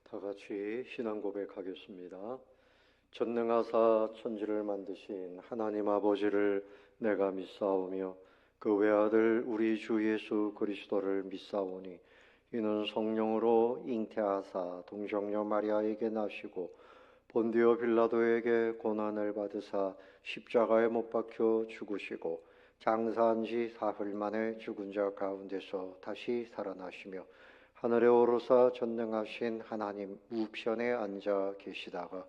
다 같이 신앙 고백하겠습니다. 전능하사 천지를 만드신 하나님 아버지를 내가 믿사오며 그 외아들 우리 주 예수 그리스도를 믿사오니 이는 성령으로 잉태하사 동정녀 마리아에게 나시고 본디오 빌라도에게 고난을 받으사 십자가에 못 박혀 죽으시고 장사한 지 사흘 만에 죽은 자 가운데서 다시 살아나시며 하늘에 오르사 전능하신 하나님 우편에 앉아 계시다가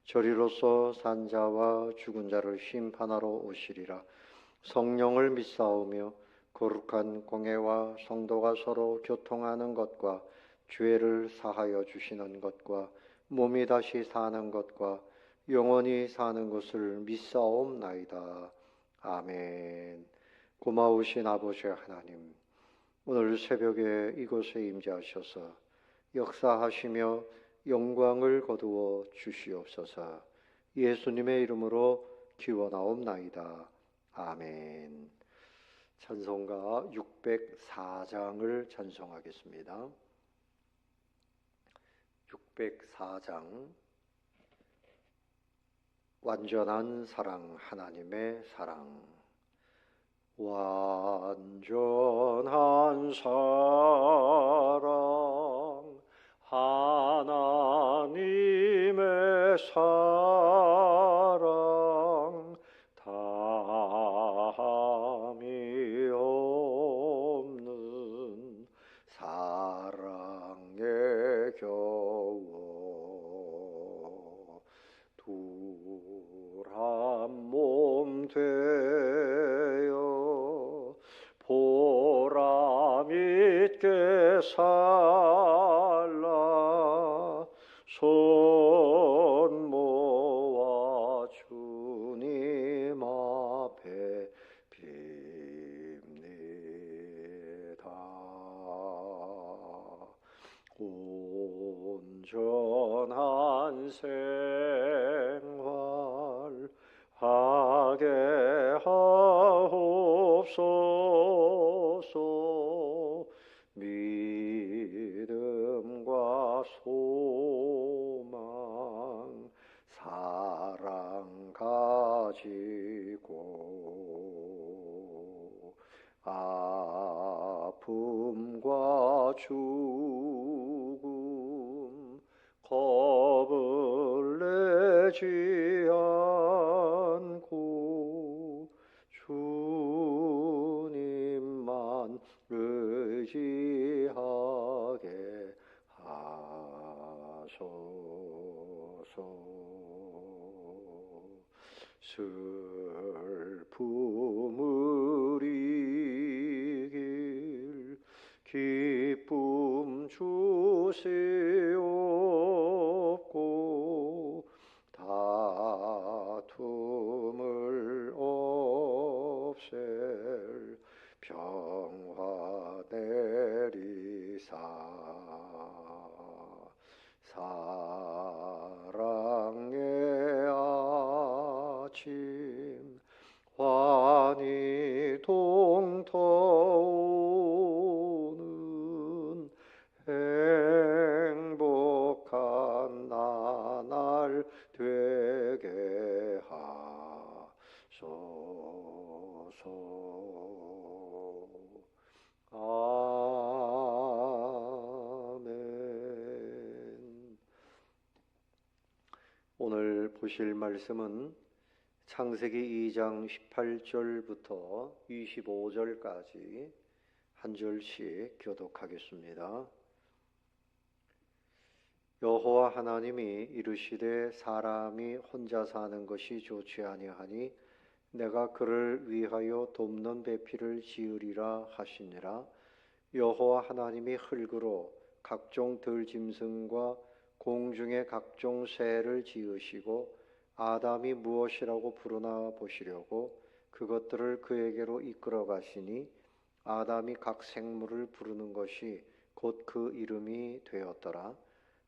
저리로서 산 자와 죽은 자를 심판하러 오시리라. 성령을 믿사오며 거룩한 공회와 성도가 서로 교통하는 것과 죄를 사하여 주시는 것과 몸이 다시 사는 것과 영원히 사는 것을 믿사옵나이다. 아멘. 고마우신 아버지 하나님, 오늘 새벽에 이곳에 임재하셔서 역사하시며 영광을 거두어 주시옵소서. 예수님의 이름으로 기원하옵나이다. 아멘. 찬송가 604장을 찬송하겠습니다. 604장 완전한 사랑, 하나님의 사랑. 완전한 사랑, 하나님의 사랑, 다함이 없는 사랑에 겨워 둘 한 몸 되어 보람 있게 살라 손 모아 주님 앞에 빕니다. 온전한 생활 하게 하옵소서. 믿음과 소망 사랑 가지고 아픔과 죽음 겁을 내지 않고 주님만 의지하게 하소서. 슬픔을 이길 기쁨 주시옵고 다툼을 없앨 평화 내리사 사랑의 아침 환히 동터오는 행복한 나날 되게 하소서. 아멘. 오늘 보실 말씀은 창세기 2장 18절부터 25절까지 한 절씩 교독하겠습니다. 여호와 하나님이 이르시되 사람이 혼자 사는 것이 좋지 아니하니 내가 그를 위하여 돕는 배필을 지으리라 하시니라. 여호와 하나님이 흙으로 각종 들짐승과 공중의 각종 새를 지으시고 아담이 무엇이라고 부르나 보시려고 그것들을 그에게로 이끌어 가시니 아담이 각 생물을 부르는 것이 곧 그 이름이 되었더라.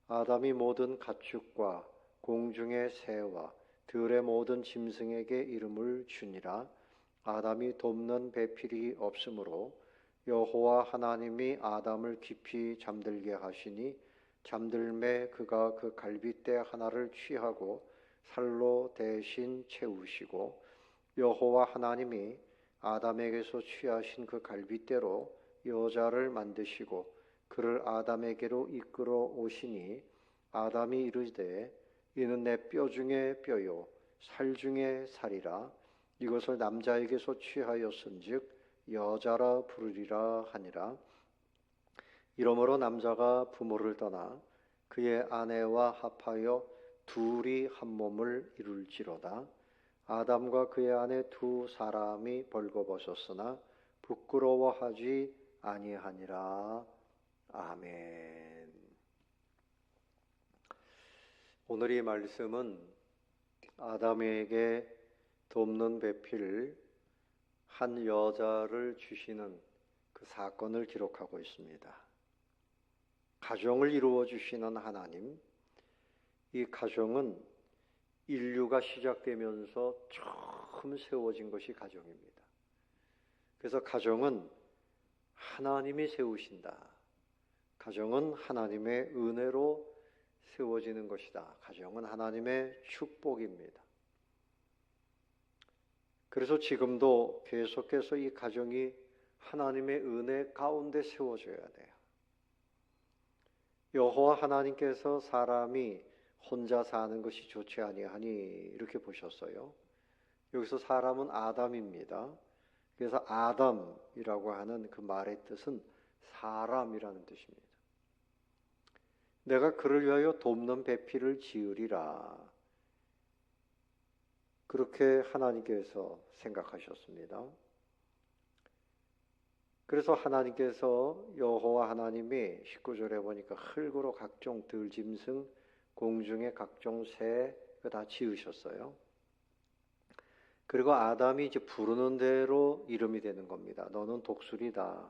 아담이 모든 가축과 공중의 새와 들의 모든 짐승에게 이름을 주니라. 아담이 돕는 배필이 없으므로 여호와 하나님이 아담을 깊이 잠들게 하시니 잠들매 그가 그 갈빗대 하나를 취하고 살로 대신 채우시고 여호와 하나님이 아담에게서 취하신 그 갈빗대로 여자를 만드시고 그를 아담에게로 이끌어 오시니 아담이 이르되 이는 내 뼈 중에 뼈요 살 중에 살이라 이것을 남자에게서 취하였은즉 여자라 부르리라 하니라. 이러므로 남자가 부모를 떠나 그의 아내와 합하여 둘이 한 몸을 이룰지로다. 아담과 그의 아내 두 사람이 벌거벗었으나 부끄러워하지 아니하니라. 아멘. 오늘 이 말씀은 아담에게 돕는 배필 한 여자를 주시는 그 사건을 기록하고 있습니다. 가정을 이루어 주시는 하나님, 이 가정은 인류가 시작되면서 처음 세워진 것이 가정입니다. 그래서 가정은 하나님이 세우신다. 가정은 하나님의 은혜로 세워지는 것이다. 가정은 하나님의 축복입니다. 그래서 지금도 계속해서 이 가정이 하나님의 은혜 가운데 세워져야 돼요. 여호와 하나님께서 사람이 혼자 사는 것이 좋지 아니하니 이렇게 보셨어요. 여기서 사람은 아담입니다. 그래서 아담이라고 하는 그 말의 뜻은 사람이라는 뜻입니다. 내가 그를 위하여 돕는 배필을 지으리라. 그렇게 하나님께서 생각하셨습니다. 그래서 하나님께서 여호와 하나님이 19절에 보니까 흙으로 각종 들짐승, 공중의 각종 새 다 지으셨어요. 그리고 아담이 이제 부르는 대로 이름이 되는 겁니다. 너는 독수리다.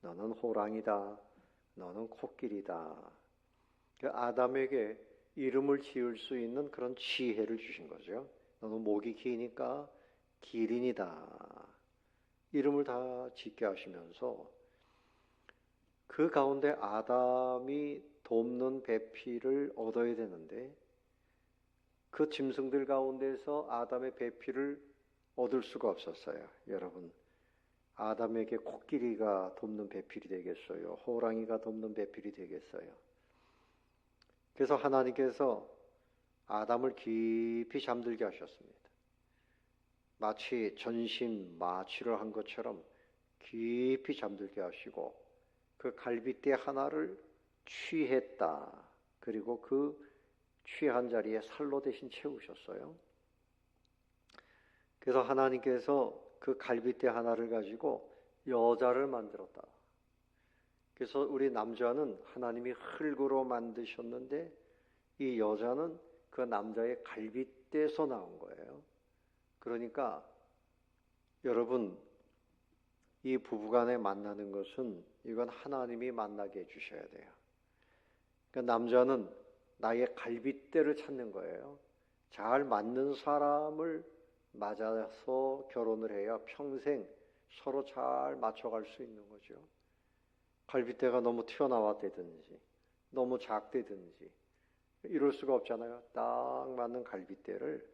너는 호랑이다. 너는 코끼리다. 아담에게 이름을 지을 수 있는 그런 지혜를 주신 거죠. 너는 목이 기니까 기린이다. 이름을 다 짓게 하시면서 그 가운데 아담이 돕는 배필을 얻어야 되는데 그 짐승들 가운데서 아담의 배필을 얻을 수가 없었어요. 여러분, 아담에게 코끼리가 돕는 배필이 되겠어요? 호랑이가 돕는 배필이 되겠어요? 그래서 하나님께서 아담을 깊이 잠들게 하셨습니다. 마치 전신 마취를 한 것처럼 깊이 잠들게 하시고 그 갈빗대 하나를 취했다. 그리고 그 취한 자리에 살로 대신 채우셨어요. 그래서 하나님께서 그 갈빗대 하나를 가지고 여자를 만들었다. 그래서 우리 남자는 하나님이 흙으로 만드셨는데 이 여자는 그 남자의 갈빗대에서 나온 거예요. 그러니까 여러분, 이 부부간에 만나는 것은 이건 하나님이 만나게 해주셔야 돼요. 그러니까 남자는 나의 갈빗대를 찾는 거예요. 잘 맞는 사람을 맞아서 결혼을 해야 평생 서로 잘 맞춰갈 수 있는 거죠. 갈빗대가 너무 튀어나왔다든지 너무 작다든지 이럴 수가 없잖아요. 딱 맞는 갈빗대를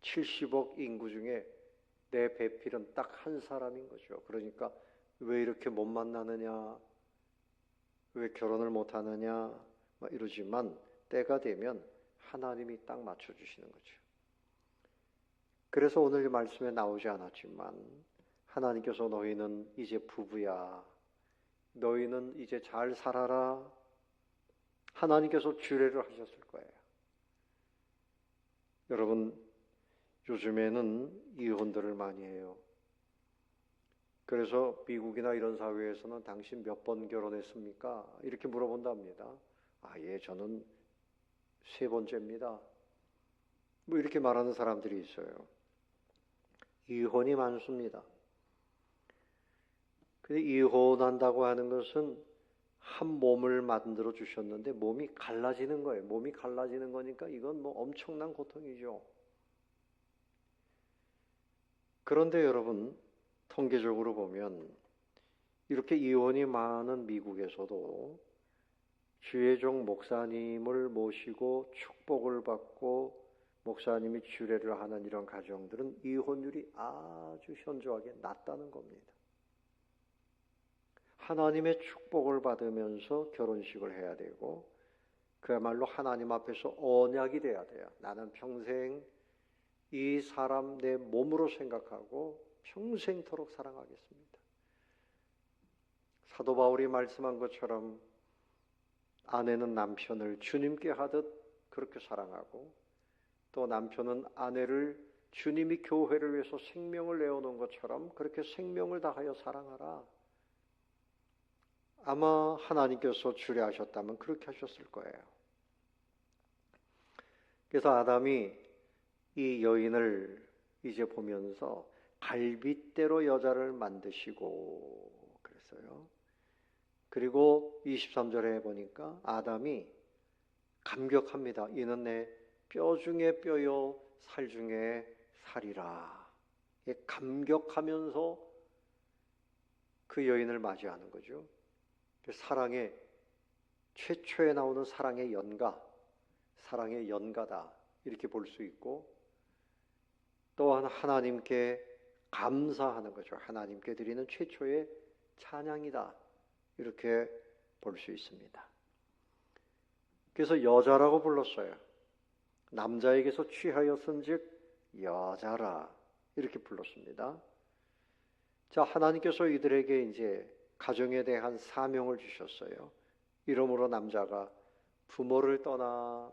70억 인구 중에 내 배필은 딱 한 사람인 거죠. 그러니까 왜 이렇게 못 만나느냐, 왜 결혼을 못 하느냐 이러지만 때가 되면 하나님이 딱 맞춰주시는 거죠. 그래서 오늘 말씀에 나오지 않았지만 하나님께서 너희는 이제 부부야, 너희는 이제 잘 살아라, 하나님께서 주례를 하셨을 거예요. 여러분, 요즘에는 이혼들을 많이 해요. 그래서 미국이나 이런 사회에서는 당신 몇 번 결혼했습니까? 이렇게 물어본답니다. 예, 저는 3번째입니다. 뭐 이렇게 말하는 사람들이 있어요. 이혼이 많습니다. 근데 이혼한다고 하는 것은 한 몸을 만들어 주셨는데 몸이 갈라지는 거예요. 몸이 갈라지는 거니까 이건 뭐 엄청난 고통이죠. 그런데 여러분, 통계적으로 보면 이렇게 이혼이 많은 미국에서도 주의 종 목사님을 모시고 축복을 받고 목사님이 주례를 하는 이런 가정들은 이혼율이 아주 현저하게 낮다는 겁니다. 하나님의 축복을 받으면서 결혼식을 해야 되고 그야말로 하나님 앞에서 언약이 돼야 돼요. 나는 평생 이 사람 내 몸으로 생각하고 평생토록 사랑하겠습니다. 사도 바울이 말씀한 것처럼 아내는 남편을 주님께 하듯 그렇게 사랑하고 또 남편은 아내를 주님이 교회를 위해서 생명을 내어놓은 것처럼 그렇게 생명을 다하여 사랑하라. 아마 하나님께서 주례하셨다면 그렇게 하셨을 거예요. 그래서 아담이 이 여인을 이제 보면서 갈빗대로 여자를 만드시고 그랬어요. 그리고 23절에 보니까 아담이 감격합니다. 이는 내 뼈 중에 뼈요 살 중에 살이라. 감격하면서 그 여인을 맞이하는 거죠. 사랑의 최초에 나오는 사랑의 연가, 사랑의 연가다 이렇게 볼 수 있고 또한 하나님께 감사하는 거죠. 하나님께 드리는 최초의 찬양이다 이렇게 볼 수 있습니다. 그래서 여자라고 불렀어요. 남자에게서 취하였은즉 여자라 이렇게 불렀습니다. 자, 하나님께서 이들에게 이제 가정에 대한 사명을 주셨어요. 이러므로 남자가 부모를 떠나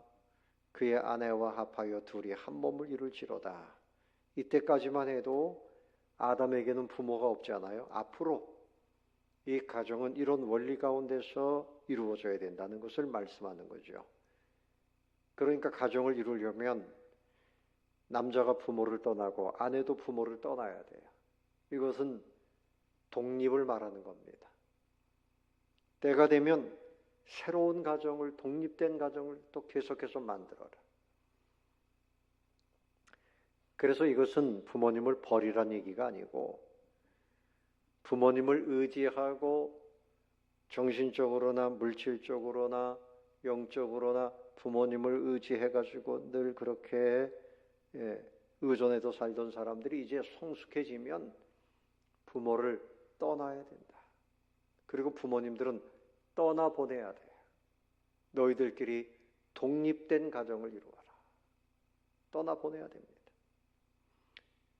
그의 아내와 합하여 둘이 한 몸을 이룰지로다. 이때까지만 해도 아담에게는 부모가 없잖아요. 앞으로 이 가정은 이런 원리 가운데서 이루어져야 된다는 것을 말씀하는 거죠. 그러니까 가정을 이루려면 남자가 부모를 떠나고 아내도 부모를 떠나야 돼요. 이것은 독립을 말하는 겁니다. 때가 되면 새로운 가정을, 독립된 가정을 또 계속해서 만들어라. 그래서 이것은 부모님을 버리란 얘기가 아니고 부모님을 의지하고 정신적으로나 물질적으로나 영적으로나 부모님을 의지해가지고 늘 그렇게 의존해서 살던 사람들이 이제 성숙해지면 부모를 떠나야 된다. 그리고 부모님들은 떠나보내야 돼요. 너희들끼리 독립된 가정을 이루어라. 떠나보내야 됩니다.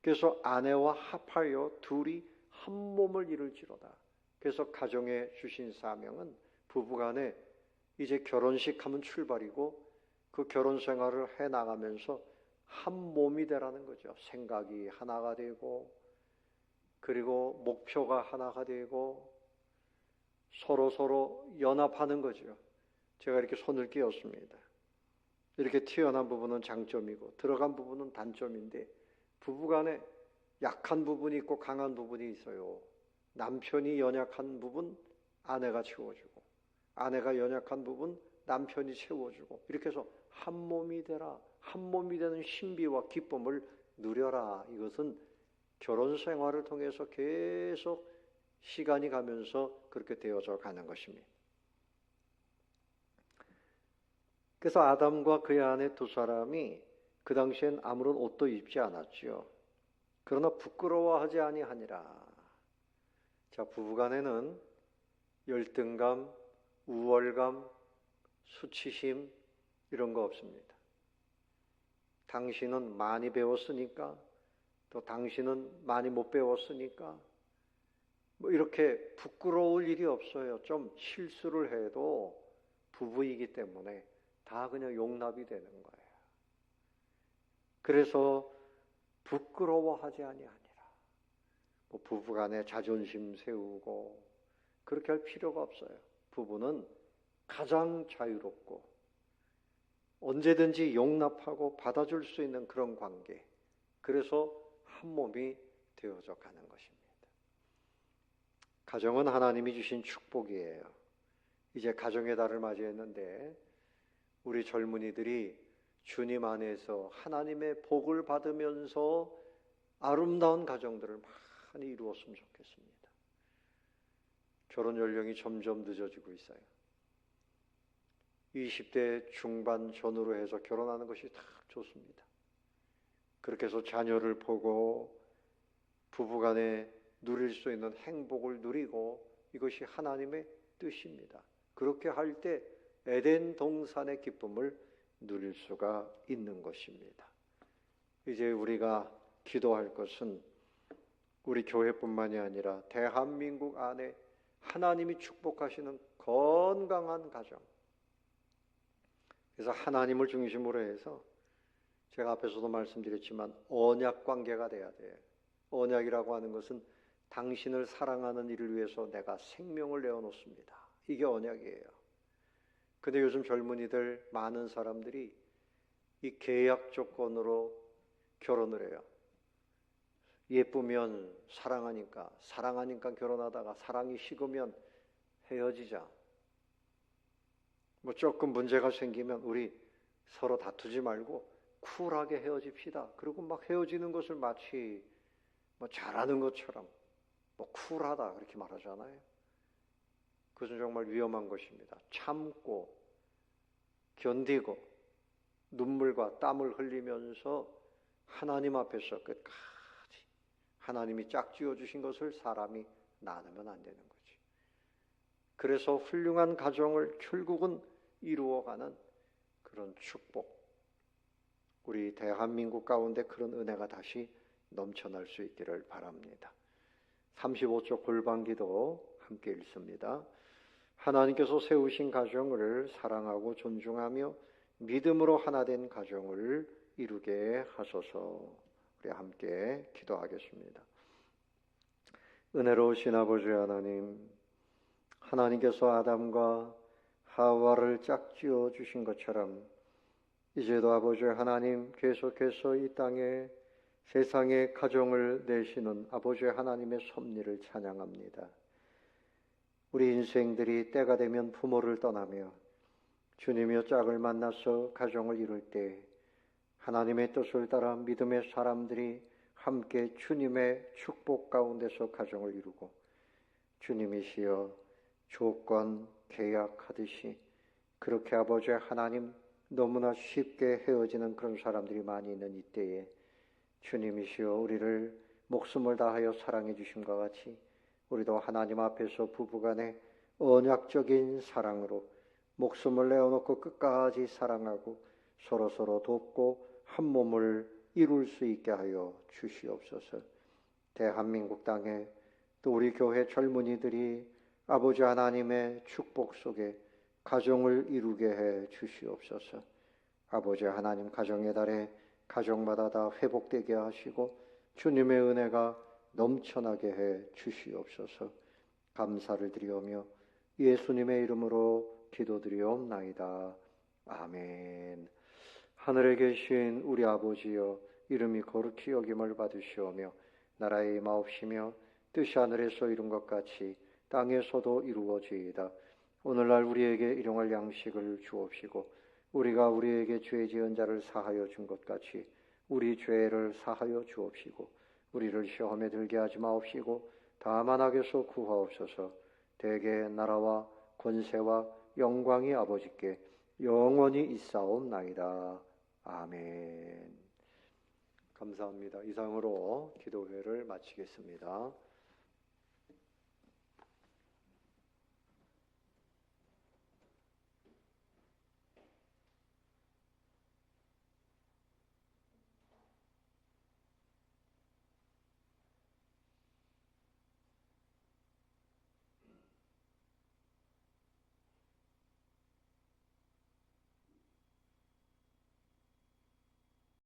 그래서 아내와 합하여 둘이 한 몸을 이룰지로다. 그래서 가정에 주신 사명은 부부간에 이제 결혼식 하면 출발이고 그 결혼 생활을 해나가면서 한 몸이 되라는 거죠. 생각이 하나가 되고 그리고 목표가 하나가 되고 서로 연합하는 거죠. 제가 이렇게 손을 끼웠습니다. 이렇게 튀어나온 부분은 장점이고 들어간 부분은 단점인데 부부간에 약한 부분이 있고 강한 부분이 있어요. 남편이 연약한 부분 아내가 채워주고 아내가 연약한 부분 남편이 채워주고 이렇게 해서 한 몸이 되라. 한 몸이 되는 신비와 기쁨을 누려라. 이것은 결혼 생활을 통해서 계속 시간이 가면서 그렇게 되어져 가는 것입니다. 그래서 아담과 그의 아내 두 사람이 그 당시엔 아무런 옷도 입지 않았지요. 그러나 부끄러워하지 아니하니라. 자, 부부간에는 열등감, 우월감, 수치심 이런 거 없습니다. 당신은 많이 배웠으니까 또 당신은 많이 못 배웠으니까 뭐 이렇게 부끄러울 일이 없어요. 좀 실수를 해도 부부이기 때문에 다 그냥 용납이 되는 거예요. 그래서 부끄러워하지 아니하니라. 뭐 부부간에 자존심 세우고 그렇게 할 필요가 없어요. 부부는 가장 자유롭고 언제든지 용납하고 받아줄 수 있는 그런 관계. 그래서 한 몸이 되어져 가는 것입니다. 가정은 하나님이 주신 축복이에요. 이제 가정의 달을 맞이했는데 우리 젊은이들이 주님 안에서 하나님의 복을 받으면서 아름다운 가정들을 많이 이루었으면 좋겠습니다. 결혼 연령이 점점 늦어지고 있어요. 20대 중반 전후로 해서 결혼하는 것이 다 좋습니다. 그렇게 해서 자녀를 보고 부부간에 누릴 수 있는 행복을 누리고 이것이 하나님의 뜻입니다. 그렇게 할 때 에덴 동산의 기쁨을 누릴 수가 있는 것입니다. 이제 우리가 기도할 것은 우리 교회뿐만이 아니라 대한민국 안에 하나님이 축복하시는 건강한 가정, 그래서 하나님을 중심으로 해서 제가 앞에서도 말씀드렸지만 언약 관계가 돼야 돼요. 언약이라고 하는 것은 당신을 사랑하는 이를 위해서 내가 생명을 내어놓습니다. 이게 언약이에요. 근데 요즘 젊은이들 많은 사람들이 이 계약 조건으로 결혼을 해요. 예쁘면 사랑하니까 결혼하다가 사랑이 식으면 헤어지자. 뭐 조금 문제가 생기면 우리 서로 다투지 말고 쿨하게 헤어집시다. 그리고 막 헤어지는 것을 마치 뭐 잘하는 것처럼 뭐 쿨하다 그렇게 말하잖아요. 그것은 정말 위험한 것입니다. 참고 견디고 눈물과 땀을 흘리면서 하나님 앞에서 끝까지 하나님이 짝지어 주신 것을 사람이 나누면 안 되는 거지. 그래서 훌륭한 가정을 결국은 이루어가는 그런 축복, 우리 대한민국 가운데 그런 은혜가 다시 넘쳐날 수 있기를 바랍니다. 35쪽 골방기도 함께 읽습니다. 하나님께서 세우신 가정을 사랑하고 존중하며 믿음으로 하나 된 가정을 이루게 하소서. 우리 함께 기도하겠습니다. 은혜로우신 아버지 하나님, 하나님께서 아담과 하와를 짝지어 주신 것처럼 이제도 아버지 하나님 계속해서 이 땅에 세상에 가정을 내시는 아버지 하나님의 섭리를 찬양합니다. 우리 인생들이 때가 되면 부모를 떠나며 주님의 짝을 만나서 가정을 이룰 때 하나님의 뜻을 따라 믿음의 사람들이 함께 주님의 축복 가운데서 가정을 이루고 주님이시여 조건 계약하듯이 그렇게 아버지 하나님 너무나 쉽게 헤어지는 그런 사람들이 많이 있는 이때에 주님이시여 우리를 목숨을 다하여 사랑해 주심과 같이 우리도 하나님 앞에서 부부간에 언약적인 사랑으로 목숨을 내어놓고 끝까지 사랑하고 서로서로 돕고 한 몸을 이룰 수 있게 하여 주시옵소서. 대한민국 땅에 또 우리 교회 젊은이들이 아버지 하나님의 축복 속에 가정을 이루게 해 주시옵소서. 아버지 하나님 가정의 달에 가정마다 다 회복되게 하시고 주님의 은혜가 넘쳐나게 해 주시옵소서. 감사를 드리오며 예수님의 이름으로 기도드리옵나이다. 아멘. 하늘에 계신 우리 아버지여, 이름이 거룩히 여김을 받으시오며 나라의 임하옵시며 뜻이 하늘에서 이룬 것 같이 땅에서도 이루어지이다. 오늘날 우리에게 일용할 양식을 주옵시고 우리가 우리에게 죄 지은 자를 사하여 준 것 같이 우리 죄를 사하여 주옵시고 우리를 시험에 들게 하지 마옵시고 다만 악에서 구하옵소서. 대개 나라와 권세와 영광이 아버지께 영원히 있사옵나이다. 아멘. 감사합니다. 이상으로 기도회를 마치겠습니다.